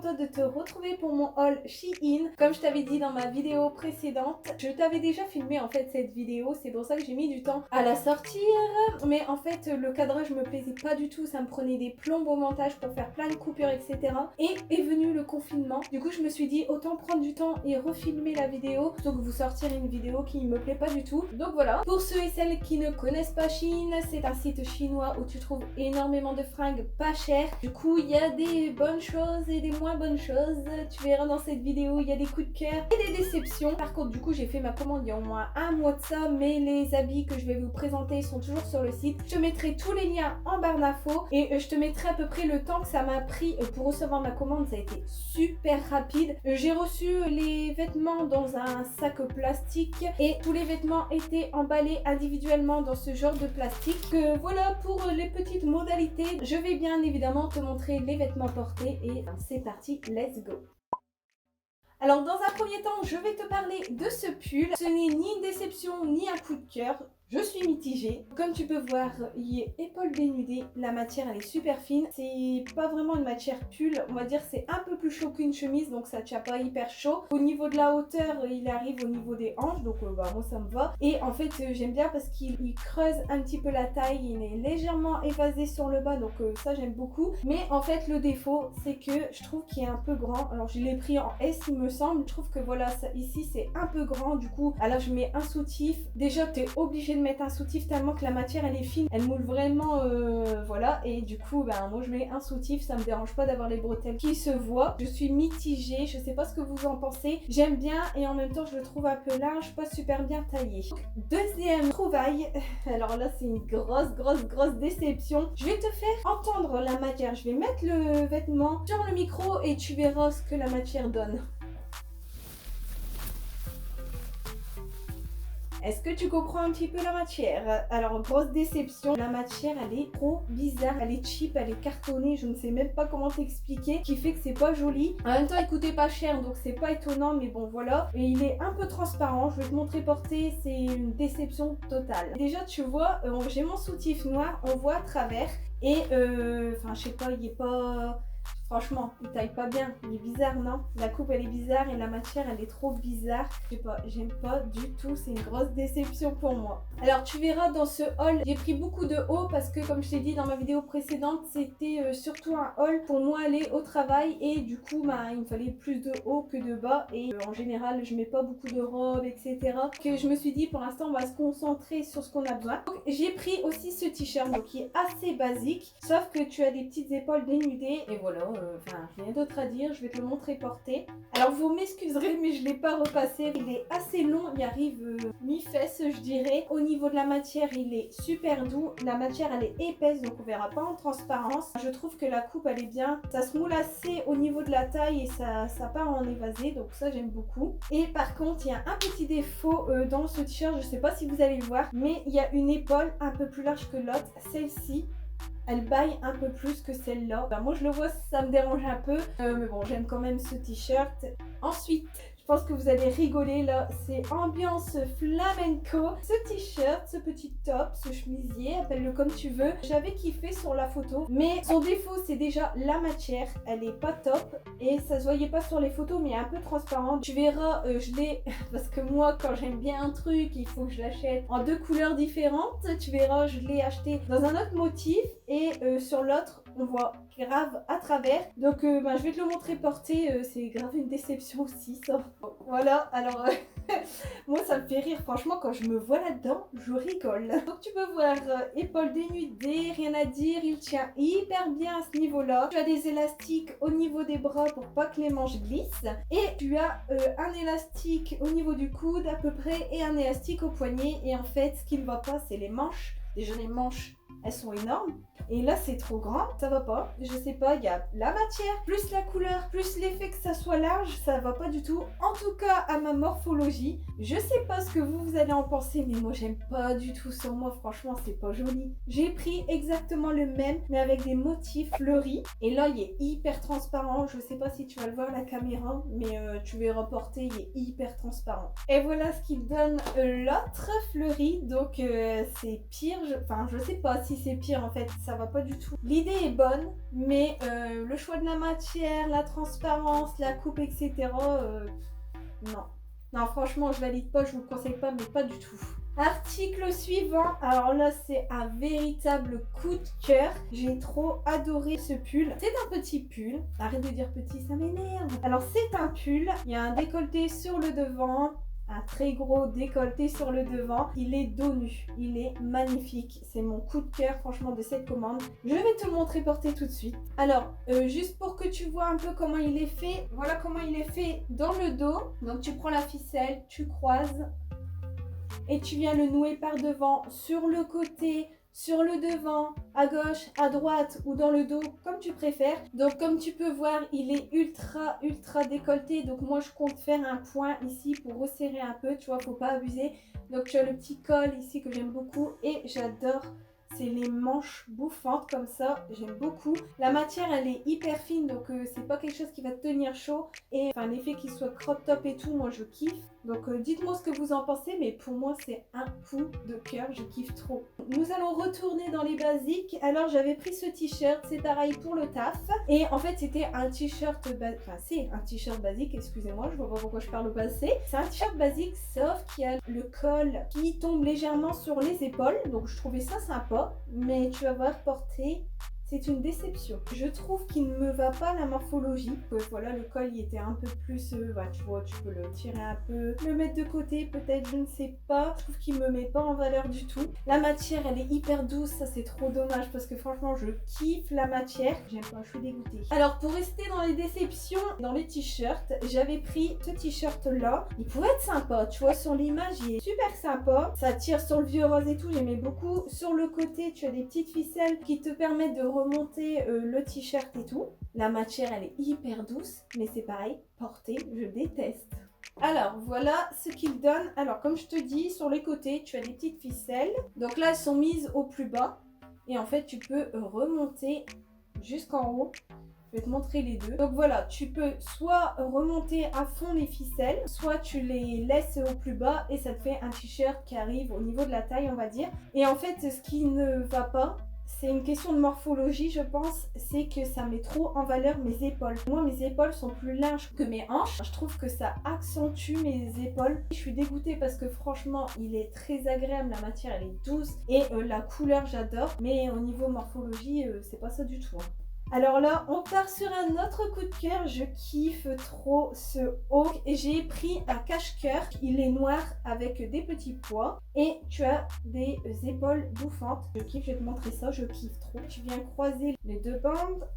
contente de te retrouver pour mon haul Shein. Comme je t'avais dit dans ma vidéo précédente, je t'avais déjà filmé en fait cette vidéo, c'est pour ça que j'ai mis du temps à la sortir. Mais en fait le cadrage me plaisait pas du tout, ça me prenait des plombes au montage pour faire plein de coupures etc. Et est venu le confinement, du coup je me suis dit autant prendre du temps et refilmer la vidéo plutôt que vous sortir une vidéo qui me plaît pas du tout. Donc voilà, pour ceux et celles qui ne connaissent pas Shein, c'est un site chinois où tu trouves énormément de fringues pas chères. Du coup il y a des bonnes choses et des moins bonnes choses. Tu verras dans cette vidéo, il y a des coups de cœur et des déceptions. Par contre du coup j'ai fait ma commande il y a au moins un mois de ça, mais les habits que je vais vous présenter sont toujours sur le site. Je te mettrai tous les liens en barre d'infos et je te mettrai à peu près le temps que ça m'a pris pour recevoir ma commande. Ça a été super rapide. J'ai reçu les vêtements dans un sac plastique et tous les vêtements étaient emballés individuellement dans ce genre de plastique. Voilà pour les petites modalités. Je vais bien évidemment te montrer les vêtements portés et c'est parti, let's go. Alors dans un premier temps, je vais te parler de ce pull. Ce n'est ni une déception ni un coup de cœur. Je suis mitigée. Comme tu peux voir, il est épaule dénudée. La matière, elle est super fine. C'est pas vraiment une matière pull. On va dire c'est un peu plus chaud qu'une chemise, donc ça tient pas hyper chaud. Au niveau de la hauteur, il arrive au niveau des hanches, donc moi ça me va. Et en fait, j'aime bien parce qu'il creuse un petit peu la taille. Il est légèrement évasé sur le bas, donc ça j'aime beaucoup. Mais en fait, le défaut, c'est que je trouve qu'il est un peu grand. Alors je l'ai pris en S, il me semble. Je trouve que voilà, ça, ici c'est un peu grand. Du coup, alors je mets un soutif. Déjà, tu es obligé de mettre un soutif tellement que la matière elle est fine, elle moule vraiment voilà, et du coup moi je mets un soutif, ça me dérange pas d'avoir les bretelles qui se voient. Je suis mitigée, je sais pas ce que vous en pensez, j'aime bien et en même temps je le trouve un peu large, pas super bien taillé. Deuxième trouvaille, alors là c'est une grosse déception. Je vais te faire entendre la matière, je vais mettre le vêtement sur le micro et tu verras ce que la matière donne. Est-ce que tu comprends un petit peu la matière? Alors, grosse déception, la matière elle est trop bizarre, elle est cheap, elle est cartonnée, je ne sais même pas comment t'expliquer, qui fait que c'est pas joli. En même temps, il coûtait pas cher, donc c'est pas étonnant, mais bon voilà. Et il est un peu transparent, je vais te montrer porté, c'est une déception totale. Déjà, tu vois, j'ai mon soutif noir, on voit à travers, et enfin, je sais pas, il est pas... Franchement, il taille pas bien, il est bizarre, non? La coupe elle est bizarre et la matière elle est trop bizarre. Je sais pas, j'aime pas du tout, c'est une grosse déception pour moi. Alors tu verras dans ce haul, j'ai pris beaucoup de haut parce que comme je t'ai dit dans ma vidéo précédente, c'était surtout un haul pour moi aller au travail et du coup il me fallait plus de haut que de bas et en général je mets pas beaucoup de robes etc. Que je me suis dit pour l'instant on va se concentrer sur ce qu'on a besoin. Donc j'ai pris aussi ce t-shirt donc qui est assez basique, sauf que tu as des petites épaules dénudées et voilà. Enfin, rien d'autre à dire, je vais te le montrer porté. Alors vous m'excuserez mais je l'ai pas repassé, il est assez long, il arrive mi-fesse je dirais. Au niveau de la matière il est super doux, la matière elle est épaisse donc on verra pas en transparence. Je trouve que la coupe elle est bien, ça se moule assez au niveau de la taille et ça part en évasé donc ça j'aime beaucoup. Et par contre il y a un petit défaut dans ce t-shirt, je sais pas si vous allez le voir, mais il y a une épaule un peu plus large que l'autre, celle-ci. Elle baille un peu plus que celle-là. Moi je le vois, ça me dérange un peu. Mais bon, j'aime quand même ce t-shirt. Ensuite, je pense que vous allez rigoler là. C'est ambiance flamenco. Ce t-shirt, ce petit top, ce chemisier, appelle-le comme tu veux. J'avais kiffé sur la photo. Mais son défaut, c'est déjà la matière. Elle est pas top. Et ça se voyait pas sur les photos, mais un peu transparente. Tu verras, je l'ai... Parce que moi, quand j'aime bien un truc, il faut que je l'achète en deux couleurs différentes. Tu verras, je l'ai acheté dans un autre motif. Et sur l'autre, on voit grave à travers. Donc je vais te le montrer porté. C'est grave une déception aussi, ça. Voilà, alors... moi ça me fait rire, franchement quand je me vois là-dedans, je rigole. Donc tu peux voir, épaules dénudées, rien à dire, il tient hyper bien à ce niveau-là. Tu as des élastiques au niveau des bras pour pas que les manches glissent. Et tu as un élastique au niveau du coude à peu près et un élastique au poignet. Et en fait, ce qui ne va pas, c'est les manches. Déjà les manches, elles sont énormes. Et là c'est trop grand, ça va pas. Je sais pas, il y a la matière, plus la couleur, plus l'effet que ça soit large, ça va pas du tout. En tout cas à ma morphologie, je sais pas ce que vous allez en penser, mais moi j'aime pas du tout sur moi, franchement c'est pas joli. J'ai pris exactement le même, mais avec des motifs fleuris. Et là il est hyper transparent, je sais pas si tu vas le voir à la caméra, mais tu verras porter, il est hyper transparent. Et voilà ce qu'il donne l'autre fleuri, donc c'est pire, enfin je sais pas, si c'est pire en fait, ça va pas du tout. L'idée est bonne, mais le choix de la matière, la transparence, la coupe, etc. Non. Non, franchement, je valide pas, je vous le conseille pas, mais pas du tout. Article suivant, alors là c'est un véritable coup de cœur. J'ai trop adoré ce pull. C'est un petit pull. Arrête de dire petit, ça m'énerve. Alors c'est un pull, il y a un décolleté sur le devant. Un très gros décolleté sur le devant. Il est dos nu. Il est magnifique. C'est mon coup de cœur franchement de cette commande. Je vais te le montrer porté tout de suite. Alors, juste pour que tu vois un peu comment il est fait. Voilà comment il est fait dans le dos. Donc tu prends la ficelle, tu croises. Et tu viens le nouer par devant, sur le côté, sur le devant, à gauche, à droite ou dans le dos, comme tu préfères. Donc comme tu peux voir, il est ultra décolleté. Donc moi je compte faire un point ici pour resserrer un peu, tu vois, faut pas abuser. Donc tu as le petit col ici que j'aime beaucoup et j'adore. C'est les manches bouffantes comme ça, j'aime beaucoup. La matière elle est hyper fine donc c'est pas quelque chose qui va te tenir chaud. Et enfin l'effet qu'il soit crop top et tout, moi je kiffe. Donc dites-moi ce que vous en pensez, mais pour moi c'est un coup de cœur, je kiffe trop. Nous allons retourner dans les basiques. Alors j'avais pris ce t-shirt, c'est pareil pour le taf. Et en fait c'était un t-shirt, enfin c'est un t-shirt basique, excusez-moi, je vois pas pourquoi je parle au passé. C'est un t-shirt basique sauf qu'il y a le col qui tombe légèrement sur les épaules. Donc je trouvais ça sympa, mais tu vas voir porter... C'est une déception. Je trouve qu'il ne me va pas la morphologie. Voilà, le col il était un peu plus... tu vois, tu peux le tirer un peu, le mettre de côté peut-être, je ne sais pas. Je trouve qu'il me met pas en valeur du tout. La matière, elle est hyper douce. Ça, c'est trop dommage parce que franchement, je kiffe la matière. J'aime pas, je suis dégoûtée. Alors, pour rester dans les déceptions, dans les t-shirts, j'avais pris ce t-shirt-là. Il pouvait être sympa. Tu vois, sur l'image, il est super sympa. Ça tire sur le vieux rose et tout. J'aimais beaucoup. Sur le côté, tu as des petites ficelles qui te permettent de remonter le t-shirt et tout. La matière elle est hyper douce, mais c'est pareil, porter, je déteste. Alors voilà ce qu'il donne. Alors comme je te dis, sur les côtés tu as des petites ficelles. Donc là elles sont mises au plus bas. Et en fait tu peux remonter jusqu'en haut. Je vais te montrer les deux. Donc voilà, tu peux soit remonter à fond les ficelles, soit tu les laisses au plus bas et ça te fait un t-shirt qui arrive au niveau de la taille on va dire. Et en fait ce qui ne va pas, c'est une question de morphologie, je pense, c'est que ça met trop en valeur mes épaules. Moi, mes épaules sont plus larges que mes hanches. Je trouve que ça accentue mes épaules. Je suis dégoûtée parce que franchement, il est très agréable. La matière, elle est douce et la couleur, j'adore. Mais au niveau morphologie, c'est pas ça du tout. Alors là, on part sur un autre coup de cœur. Je kiffe trop ce haut. Et j'ai pris un cache-cœur. Il est noir avec des petits pois. Et tu as des épaules bouffantes. Je kiffe, je vais te montrer ça. Je kiffe trop. Tu viens croiser les deux bandes.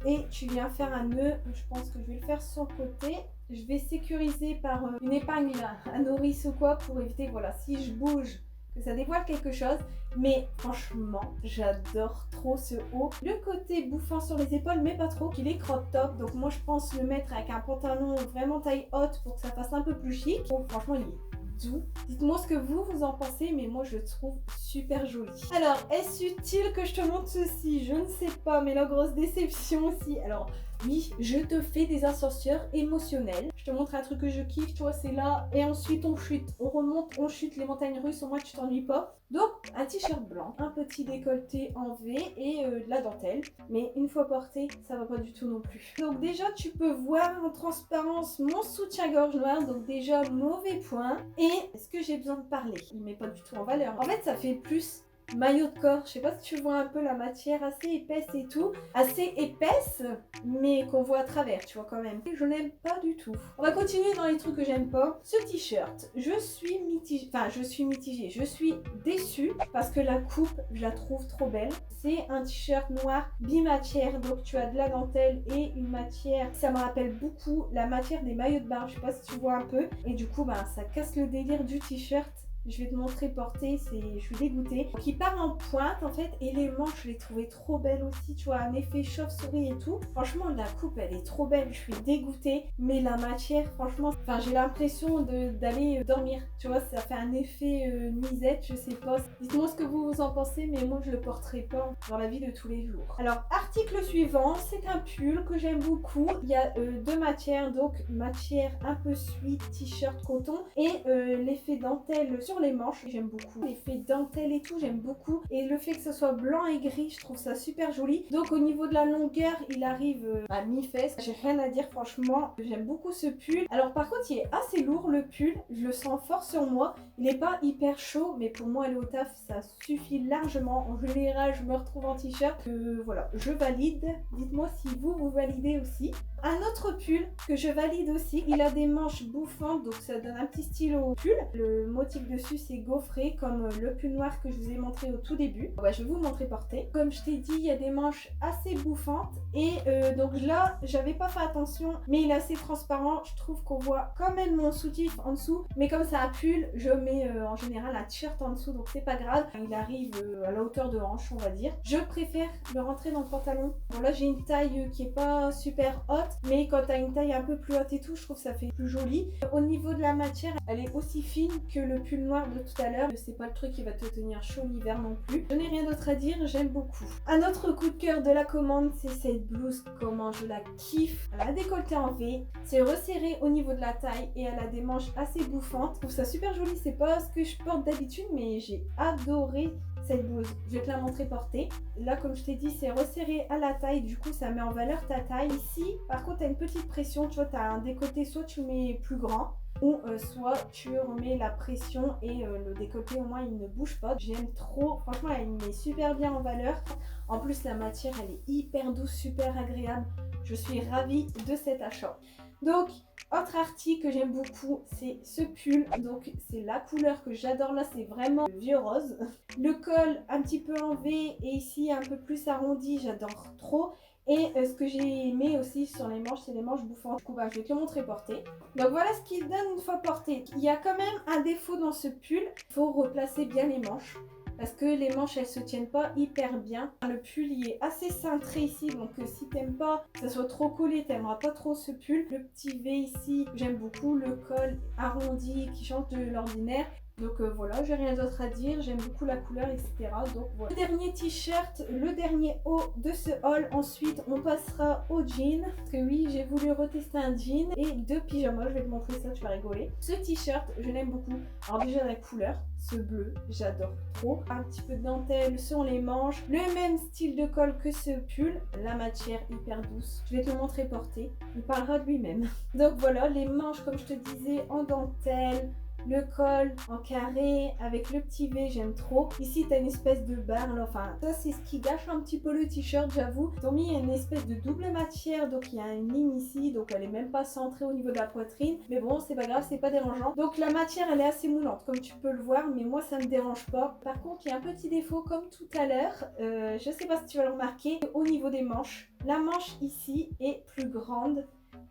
Et tu viens faire un nœud. Je pense que je vais le faire sur le côté. Je vais sécuriser par une épingle, un nourrice ou quoi. Pour éviter, voilà, si je bouge, que ça dévoile quelque chose. Mais franchement, j'adore trop ce haut. Le côté bouffant sur les épaules, mais pas trop. Il est crop top, donc moi je pense le mettre avec un pantalon vraiment taille haute pour que ça fasse un peu plus chic. Oh, franchement, il est doux. Dites-moi ce que vous en pensez, mais moi je le trouve super joli. Alors, est-ce utile que je te montre ceci? Je ne sais pas, mais la grosse déception aussi. Alors, oui, je te fais des ascenseurs émotionnels. Je te montre un truc que je kiffe, tu vois, c'est là. Et ensuite, on chute, on remonte, on chute les montagnes russes. Au moins, tu t'ennuies pas. Donc, un t-shirt blanc, un petit décolleté en V et de la dentelle. Mais une fois porté, ça va pas du tout non plus. Donc déjà, tu peux voir en transparence mon soutien-gorge noir. Donc déjà, mauvais point. Et est-ce que j'ai besoin de parler? Il met pas du tout en valeur. En fait, ça fait plus maillot de corps. Je sais pas si tu vois un peu la matière assez épaisse et tout. Assez épaisse, mais qu'on voit à travers, tu vois quand même. Je n'aime pas du tout. On va continuer dans les trucs que j'aime pas. Ce t-shirt, je suis mitigée. Enfin, je suis mitigée. Je suis déçue parce que la coupe, je la trouve trop belle. C'est un t-shirt noir bimatière. Donc, tu as de la dentelle et une matière. Ça me rappelle beaucoup la matière des maillots de bain. Je sais pas si tu vois un peu. Et du coup, ça casse le délire du t-shirt. Je vais te montrer porter, je suis dégoûtée. Qui part en pointe en fait, et les manches, je les trouvais trop belles aussi, tu vois, un effet chauve-souris et tout. Franchement, la coupe, elle est trop belle, je suis dégoûtée. Mais la matière, franchement, j'ai l'impression d'aller dormir. Tu vois, ça fait un effet nuisette, je sais pas. Dites-moi ce que vous en pensez, mais moi, je le porterai pas dans la vie de tous les jours. Alors, article suivant, c'est un pull que j'aime beaucoup. Il y a deux matières, donc matière un peu suie, t-shirt coton, et l'effet dentelle sur sur les manches, j'aime beaucoup. L'effet dentelle et tout, j'aime beaucoup. Et le fait que ce soit blanc et gris, je trouve ça super joli. Donc au niveau de la longueur, il arrive à mi-fesse. J'ai rien à dire franchement, j'aime beaucoup ce pull. Alors par contre, il est assez lourd le pull, je le sens fort sur moi. Il n'est pas hyper chaud, mais pour moi aller au taf, ça suffit largement. En général, je me retrouve en t-shirt. Voilà, je valide. Dites-moi si vous validez aussi. Un autre pull que je valide aussi, il a des manches bouffantes, donc ça donne un petit style au pull. Le motif dessus c'est gaufré, comme le pull noir que je vous ai montré au tout début. Ouais, je vais vous montrer porté. Comme je t'ai dit, il y a des manches assez bouffantes. Et donc là, j'avais pas fait attention, mais il est assez transparent. Je trouve qu'on voit quand même mon soutif en dessous. Mais comme c'est un pull, je mets en général un t-shirt en dessous, donc c'est pas grave. Il arrive à la hauteur de hanche, on va dire. Je préfère le rentrer dans le pantalon. Bon là, j'ai une taille qui est pas super haute. Mais quand tu as une taille un peu plus haute et tout, je trouve que ça fait plus joli. Au niveau de la matière, elle est aussi fine que le pull noir de tout à l'heure. C'est pas le truc qui va te tenir chaud l'hiver non plus. Je n'ai rien d'autre à dire, j'aime beaucoup. Un autre coup de cœur de la commande, c'est cette blouse. Comment je la kiffe. Elle a décolleté en V. C'est resserré au niveau de la taille et elle a des manches assez bouffantes. Je trouve ça super joli. C'est pas ce que je porte d'habitude, mais j'ai adoré cette blouse. Je vais te la montrer portée. Là, comme je t'ai dit, c'est resserré à la taille. Du coup, ça met en valeur ta taille. Ici, par contre, tu as une petite pression. Tu vois, tu as un décolleté, soit tu le mets plus grand, ou soit tu remets la pression et le décolleté, au moins, il ne bouge pas. J'aime trop. Franchement, elle met super bien en valeur. En plus, la matière, elle est hyper douce, super agréable. Je suis ravie de cet achat. Donc, autre article que j'aime beaucoup, c'est ce pull. Donc, c'est la couleur que j'adore là, c'est vraiment le vieux rose. Le col un petit peu en V et ici un peu plus arrondi, j'adore trop. Et ce que j'ai aimé aussi sur les manches, c'est les manches bouffantes. Du coup, je vais te le montrer porté. Donc, voilà ce qu'il donne une fois porté. Il y a quand même un défaut dans ce pull. Il faut replacer bien les manches. Parce que les manches, elles se tiennent pas hyper bien. Le pull, il est assez cintré ici. Donc, si t'aimes pas que ça soit trop collé, t'aimeras pas trop ce pull. Le petit V ici, j'aime beaucoup. Le col arrondi qui change de l'ordinaire. Donc voilà, j'ai rien d'autre à dire, j'aime beaucoup la couleur, etc. Donc voilà. Le dernier t-shirt, le dernier haut de ce haul. Ensuite, on passera au jean. Parce que oui, j'ai voulu retester un jean et deux pyjamas. Je vais te montrer ça, tu vas rigoler. Ce t-shirt, je l'aime beaucoup. Alors déjà la couleur, ce bleu, j'adore trop. Un petit peu de dentelle sur les manches. Le même style de col que ce pull. La matière hyper douce. Je vais te le montrer porté. Il parlera de lui-même. Donc voilà, les manches, comme je te disais, en dentelle. Le col en carré avec le petit V, j'aime trop. Ici, tu as une espèce de barre. Enfin, ça, c'est ce qui gâche un petit peu le t-shirt, j'avoue. Ils ont mis une espèce de double matière. Donc, il y a une ligne ici. Donc, elle est même pas centrée au niveau de la poitrine. Mais bon, c'est pas grave, c'est pas dérangeant. Donc, la matière, elle est assez moulante, comme tu peux le voir. Mais moi, ça me dérange pas. Par contre, il y a un petit défaut, comme tout à l'heure. Je sais pas si tu vas le remarquer. Au niveau des manches, la manche ici est plus grande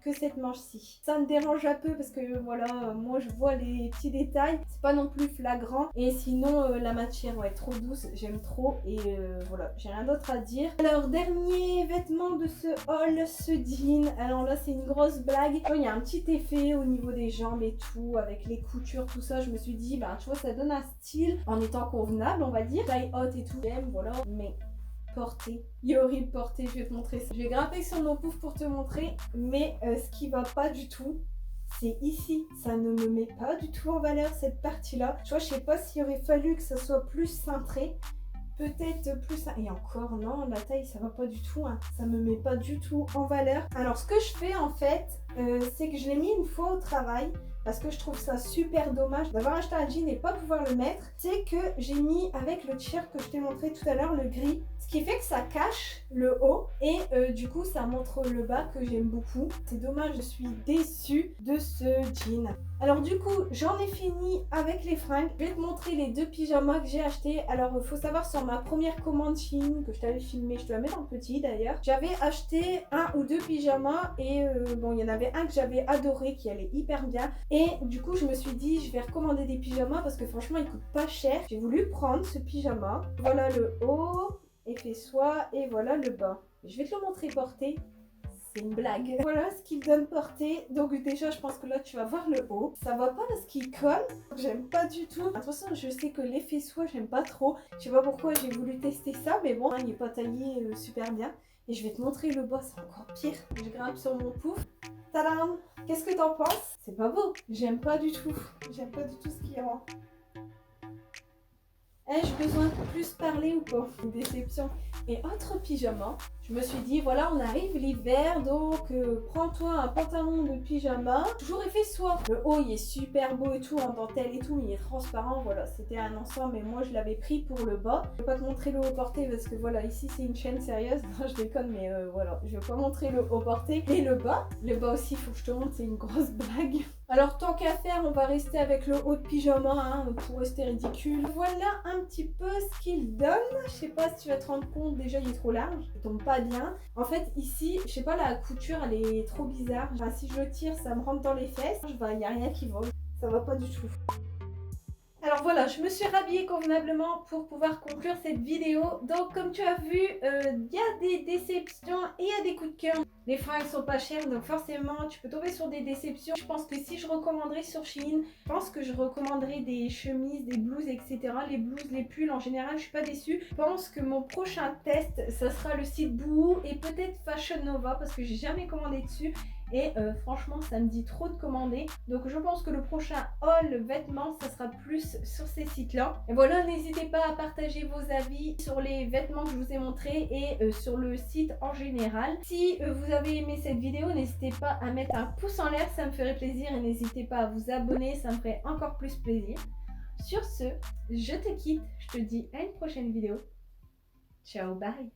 que cette manche-ci. Ça me dérange un peu parce que voilà, moi je vois les petits détails, c'est pas non plus flagrant. Et sinon, la matière ouais, trop douce, j'aime trop. Et voilà, j'ai rien d'autre à dire. Alors, dernier vêtement de ce haul, ce jean. Alors là, c'est une grosse blague. Il y a un petit effet au niveau des jambes et tout, avec les coutures, tout ça. Je me suis dit, tu vois, ça donne un style en étant convenable, on va dire. Taille haute et tout, j'aime, voilà. Mais porté, il est horrible porté, je vais te montrer ça. Je vais grimper sur mon pouf pour te montrer, mais ce qui va pas du tout, c'est ici. Ça ne me met pas du tout en valeur cette partie-là. Tu vois, je sais pas s'il aurait fallu que ça soit plus cintré. Peut-être plus... Et encore, non, la taille, ça va pas du tout. Hein. Ça me met pas du tout en valeur. Alors, ce que je fais, en fait, c'est que je l'ai mis une fois au travail. Parce que je trouve ça super dommage d'avoir acheté un jean et pas pouvoir le mettre. C'est que j'ai mis avec le t-shirt que je t'ai montré tout à l'heure, le gris. Ce qui fait que ça cache le haut. Et du coup, ça montre le bas que j'aime beaucoup. C'est dommage, je suis déçue de ce jean. Alors du coup, j'en ai fini avec les fringues. Je vais te montrer les deux pyjamas que j'ai achetés. Alors, il faut savoir, sur ma première commande Shein que je t'avais filmé, je te la mets dans le petit d'ailleurs, j'avais acheté un ou deux pyjamas et bon, il y en avait un que j'avais adoré, qui allait hyper bien. Et du coup, je me suis dit, je vais recommander des pyjamas parce que franchement, ils coûtent pas cher. J'ai voulu prendre ce pyjama. Voilà le haut, effet soie, et voilà le bas. Je vais te le montrer porté. C'est une blague. Voilà ce qu'il donne porté. Donc déjà, je pense que là, tu vas voir le haut. Ça va pas parce qu'il colle. J'aime pas du tout. De toute façon, je sais que l'effet soie, j'aime pas trop. Je sais pas pourquoi j'ai voulu tester ça. Mais bon, il est pas taillé super bien. Et je vais te montrer le bas, c'est encore pire. Je grimpe sur mon pouf. Tadam! Qu'est-ce que t'en penses? C'est pas beau. J'aime pas du tout. J'aime pas du tout ce qui rend. Ai-je besoin de plus parler ou pas? Une déception. Et autre pyjama, je me suis dit, voilà, on arrive l'hiver, donc prends-toi un pantalon de pyjama. Toujours effet soie. Le haut, il est super beau et tout, en dentelle et tout, mais il est transparent. Voilà, c'était un ensemble, mais moi, je l'avais pris pour le bas. Je vais pas te montrer le haut porté parce que voilà, ici, c'est une chaîne sérieuse. Non, je déconne, mais voilà, je vais pas montrer le haut porté. Et le bas aussi, il faut que je te montre, c'est une grosse blague. Alors tant qu'à faire, on va rester avec le haut de pyjama hein, pour rester ridicule. Voilà un petit peu ce qu'il donne. Je sais pas si tu vas te rendre compte, déjà il est trop large, il tombe pas bien. En fait ici, je sais pas, la couture elle est trop bizarre. Enfin, si je le tire, ça me rentre dans les fesses. Il y a rien qui va, ça va pas du tout. Alors voilà, je me suis rhabillée convenablement pour pouvoir conclure cette vidéo. Donc comme tu as vu, il y a des déceptions et il y a des coups de cœur. Les fringues sont pas chères, donc forcément tu peux tomber sur des déceptions. Je pense que si je recommanderais sur Shein, je pense que je recommanderais des chemises, des blouses, etc. Les blouses, les pulls, en général, je suis pas déçue. Je pense que mon prochain test, ça sera le site Boohoo et peut-être Fashion Nova parce que j'ai jamais commandé dessus. Et franchement, ça me dit trop de commander. Donc je pense que le prochain haul vêtements, ça sera plus sur ces sites-là. Et voilà, n'hésitez pas à partager vos avis sur les vêtements que je vous ai montrés et sur le site en général. Si vous avez aimé cette vidéo, n'hésitez pas à mettre un pouce en l'air, ça me ferait plaisir. Et n'hésitez pas à vous abonner, ça me ferait encore plus plaisir. Sur ce, je te quitte. Je te dis à une prochaine vidéo. Ciao, bye.